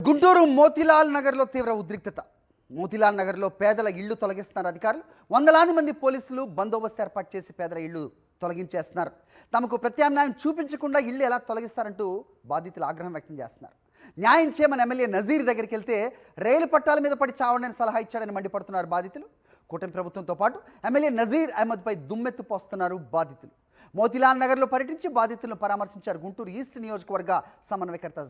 గుంటూరు మోతీలాల్ నగర్లో తీవ్ర ఉద్రిక్తత. మోతీలాల్ నగర్లో పేదల ఇళ్లు తొలగిస్తున్నారు అధికారులు. వందలాది మంది పోలీసులు బందోబస్తు ఏర్పాటు చేసి పేదల ఇళ్లు తొలగించేస్తున్నారు. తమకు ప్రత్యామ్నాయం చూపించకుండా ఇళ్లు ఎలా తొలగిస్తారంటూ బాధితులు ఆగ్రహం వ్యక్తం చేస్తున్నారు. న్యాయం చేయమని ఎమ్మెల్యే నజీర్ దగ్గరికి వెళ్తే రైలు పట్టాల మీద పడి చావడని సలహా ఇచ్చాడని మండిపడుతున్నారు బాధితులు. కూటమి ప్రభుత్వంతో పాటు ఎమ్మెల్యే నజీర్ అహ్మద్పై దుమ్మెత్తి పోస్తున్నారు బాధితులు. మోతీలాల్ నగర్లో పర్యటించి బాధితులను పరామర్శించారు గుంటూరు ఈస్ట్ నియోజకవర్గ సమన్వయకర్త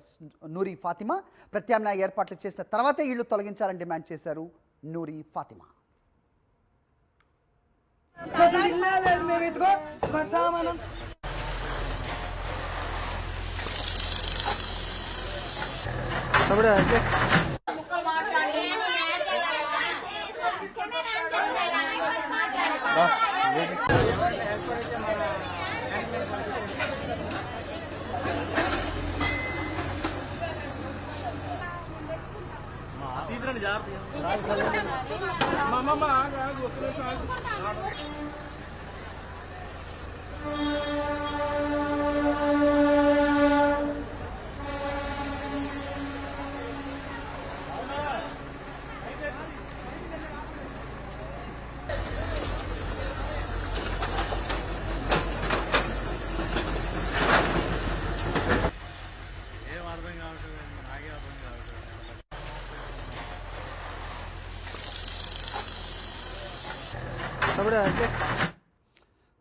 నూరి ఫాతిమా. ప్రత్యామ్నాయ ఏర్పాట్లు చేసిన తర్వాతే ఇళ్లు తొలగించాలని డిమాండ్ చేశారు నూరి ఫాతిమా.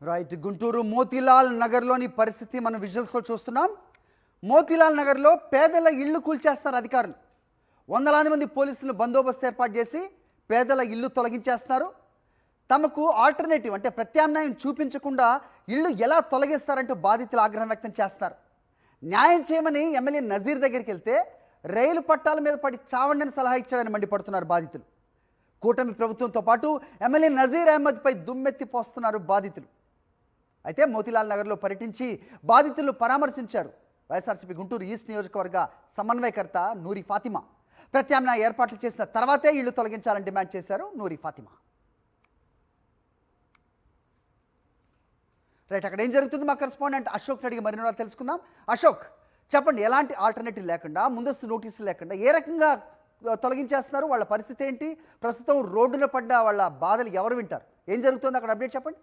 రైట్, గుంటూరు మోతీలాల్ నగర్లోని పరిస్థితి మనం విజువల్స్లో చూస్తున్నాం. మోతీలాల్ నగర్లో పేదల ఇళ్లు కూల్చేస్తున్నారు అధికారులు. వందలాది మంది పోలీసులు బందోబస్తు ఏర్పాటు చేసి పేదల ఇల్లు తొలగించేస్తున్నారు. తమకు ఆల్టర్నేటివ్ అంటే ప్రత్యామ్నాయం చూపించకుండా ఇల్లు ఎలా తొలగిస్తారంటూ బాధితులు ఆగ్రహం వ్యక్తం చేస్తారు. న్యాయం చేయమని ఎమ్మెల్యే నజీర్ దగ్గరికి వెళ్తే రైలు పట్టాల మీద పడి చావండని సలహా ఇచ్చాడని మండిపడుతున్నారు బాధితులు. కూటమి ప్రభుత్వంతో పాటు ఎమ్మెల్యే నజీర్ అహ్మద్పై దుమ్మెత్తి పోస్తున్నారు బాధితులు. అయితే మోతీలాల్ నగర్లో పర్యటించి బాధితులను పరామర్శించారు వైఎస్ఆర్సీపీ గుంటూరు ఈస్ట్ నియోజకవర్గ సమన్వయకర్త నూరి ఫాతిమా. ప్రత్యామ్నాయ ఏర్పాట్లు చేసిన తర్వాతే ఇళ్లు తొలగించాలని డిమాండ్ చేశారు నూరి ఫాతిమా. రైట్, అక్కడ ఏం జరుగుతుంది మా కరెస్పాండెంట్ అశోక్ అడిగి మరిన్ని వివరాలు తెలుసుకుందాం. అశోక్, చెప్పండి, ఎలాంటి ఆల్టర్నేటివ్ లేకుండా, ముందస్తు నోటీసులు లేకుండా ఏ రకంగా తొలగించేస్తున్నారు? వాళ్ళ పరిస్థితి ఏంటి? ప్రస్తుతం రోడ్డున పడ్డ వాళ్ళ బాధలు ఎవరు వింటారు? ఏం జరుగుతుంది అక్కడ? అప్డేట్ చెప్పండి.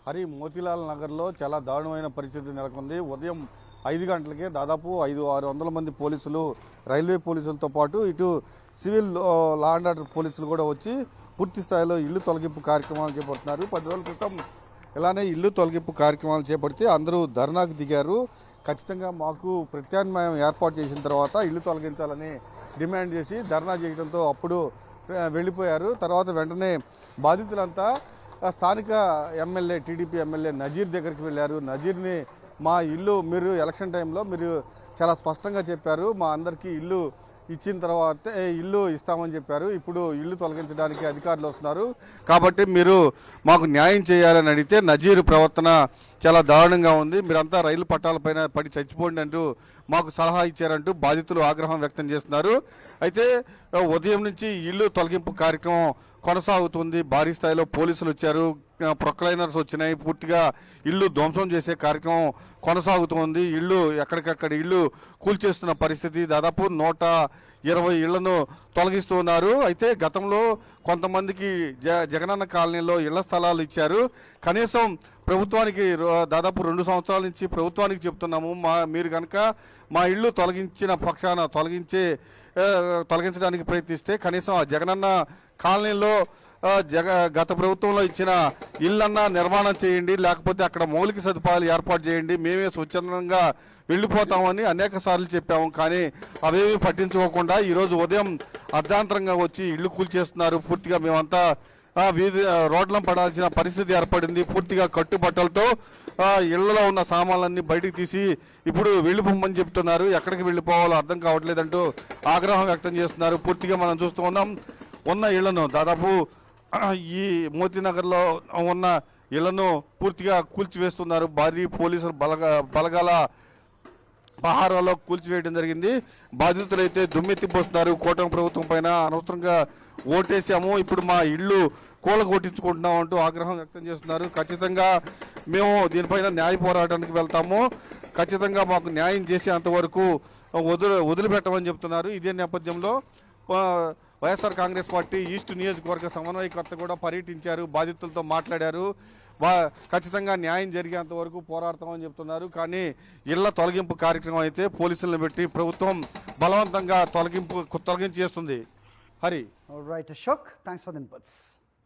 హరి, మోతీలాల్ నగర్లో చాలా దారుణమైన పరిస్థితి నెలకొంది. ఉదయం 5 గంటలకే దాదాపు 500-600 మంది పోలీసులు, రైల్వే పోలీసులతో పాటు ఇటు సివిల్ లా అండ్ ఆర్డర్ పోలీసులు కూడా వచ్చి పూర్తి స్థాయిలో ఇల్లు తొలగింపు కార్యక్రమాలు చేపడుతున్నారు. 10 రోజుల క్రితం ఇలానే ఇల్లు తొలగింపు కార్యక్రమాలు చేపడితే అందరూ ధర్నాకు దిగారు. ఖచ్చితంగా మాకు ప్రత్యామ్నాయం ఏర్పాటు చేసిన తర్వాత ఇల్లు తొలగించాలని డిమాండ్ చేసి ధర్నా చేయడంతో అప్పుడు వెళ్ళిపోయారు. తర్వాత వెంటనే బాధితులంతా స్థానిక ఎమ్మెల్యే, టీడీపీ ఎమ్మెల్యే నజీర్ దగ్గరికి వెళ్ళారు. నజీర్ని మా ఇల్లు మీరు ఎలక్షన్ టైంలో మీరు చాలా స్పష్టంగా చెప్పారు, మా అందరికీ ఇల్లు ఇచ్చిన తర్వాతే ఇల్లు ఇస్తామని చెప్పారు. ఇప్పుడు ఇల్లు తొలగించడానికి అధికారులు వస్తున్నారు కాబట్టి మీరు మాకు న్యాయం చేయాలని అడిగితే నజీర్ ప్రవర్తన చాలా దారుణంగా ఉంది. మీరంతా రైలు పట్టాలపైన పడి చచ్చిపోండి అంటూ మాకు సలహా ఇచ్చారంటూ బాధితులు ఆగ్రహం వ్యక్తం చేస్తున్నారు. అయితే ఉదయం నుంచి ఇల్లు తొలగింపు కార్యక్రమం కొనసాగుతుంది. భారీ స్థాయిలో పోలీసులు వచ్చారు, ప్రొక్లైనర్స్ వచ్చినాయి, పూర్తిగా ఇల్లు ధ్వంసం చేసే కార్యక్రమం కొనసాగుతోంది. ఇల్లు ఎక్కడికక్కడ ఇల్లు కూల్చేస్తున్న పరిస్థితి. దాదాపు 120 ఇళ్లను తొలగిస్తున్నారు. అయితే గతంలో కొంతమందికి జగనన్న కాలనీలో ఇళ్ల స్థలాలు ఇచ్చారు. కనీసం ప్రభుత్వానికి దాదాపు 2 సంవత్సరాల నుంచి ప్రభుత్వానికి చెప్తున్నాము, మీరు కనుక మా ఇల్లు తొలగించిన పక్షాన తొలగించడానికి ప్రయత్నిస్తే కనీసం ఆ జగనన్న కాలనీలో గత ప్రభుత్వంలో ఇచ్చిన ఇళ్ళన్నా నిర్మాణం చేయండి, లేకపోతే అక్కడ మౌలిక సదుపాయాలు ఏర్పాటు చేయండి, మేమే స్వచ్ఛందంగా వెళ్ళిపోతామని అనేక సార్లు చెప్పాము. కానీ అవేమీ పట్టించుకోకుండా ఈరోజు ఉదయం అర్ధాంతరంగా వచ్చి ఇల్లు కూల్చేస్తున్నారు. పూర్తిగా మేమంతా రోడ్లను పడాల్సిన పరిస్థితి ఏర్పడింది. పూర్తిగా కట్టుబట్టలతో ఇళ్లలో ఉన్న సామాన్లన్నీ బయటికి తీసి ఇప్పుడు వెళ్ళిపోమని చెప్తున్నారు. ఎక్కడికి వెళ్ళిపోవాలో అర్థం కావట్లేదంటూ ఆగ్రహం వ్యక్తం చేస్తున్నారు. పూర్తిగా మనం చూస్తూ ఉన్నాం, ఉన్న ఇళ్లను దాదాపు ఈ మోతీనగర్లో ఉన్న ఇళ్లను పూర్తిగా కూల్చివేస్తున్నారు. భారీ పోలీసులు బలగాల పహారాలో కూల్చివేయడం జరిగింది. బాధితులైతే దుమ్మెత్తిపోస్తున్నారు. కూటమి ప్రభుత్వం పైన అనవసరంగా ఓటేసాము, ఇప్పుడు మా ఇళ్ళు కూలగొట్టించుకుంటున్నాం అంటూ ఆగ్రహం వ్యక్తం చేస్తున్నారు. ఖచ్చితంగా మేము దీనిపైన న్యాయ పోరాటానికి వెళ్తాము. ఖచ్చితంగా మాకు న్యాయం చేసేంత వరకు వదిలిపెట్టమని చెప్తున్నారు. ఇదే నేపథ్యంలో వైఎస్ఆర్ కాంగ్రెస్ పార్టీ ఈస్ట్ నియోజకవర్గ సమన్వయకర్త కూడా పర్యటించారు, బాధితులతో మాట్లాడారు. ఖచ్చితంగా న్యాయం జరిగేంత వరకు పోరాడతామని చెప్తున్నారు. కానీ ఇళ్ల తొలగింపు కార్యక్రమం అయితే పోలీసులను పెట్టి ప్రభుత్వం బలవంతంగా తొలగించేస్తుంది. Hari. Right Ashok, thanks for the inputs.